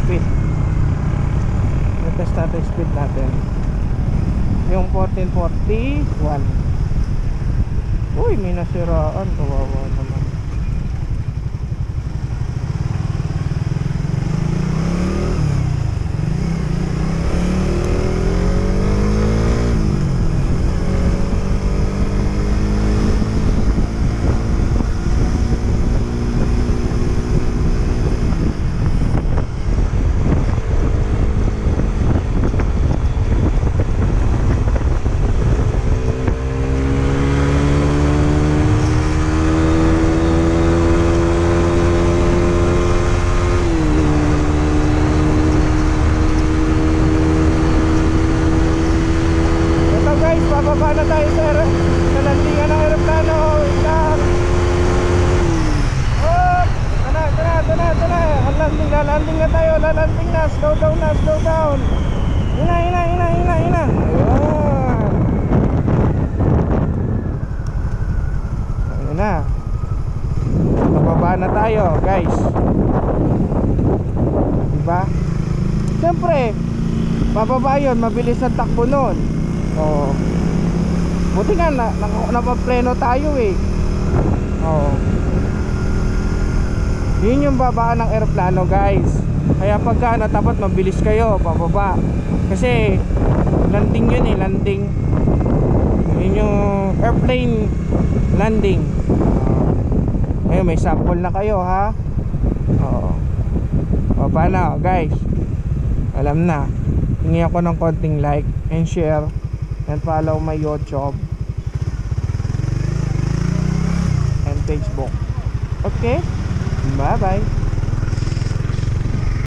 speed. Test natin speed natin. Yung 1441. Uy, may nasiraan. Kawawa naman. Bababa na tayo sir sa landingan ng aeroplano. Oh, tana. Lalanding na tayo, lalanding na. Slow down. Ina. Ayun. Ayun na. Bababa na tayo guys. Diba? Siyempre bababa yun, mabilis ang takbo nun. Oo. Buti nga napapleno tayo eh. Oo. Yun yung babaan ng aeroplano guys. Kaya pagka natapat mabilis kayo pababa. Kasi landing yun eh, landing. Yun yung airplane landing. Ngayon may sample na kayo ha. Oo. O paano guys? Alam na. Hingi ako ng konting like and share and follow my YouTube and Facebook. Okay? Bye bye.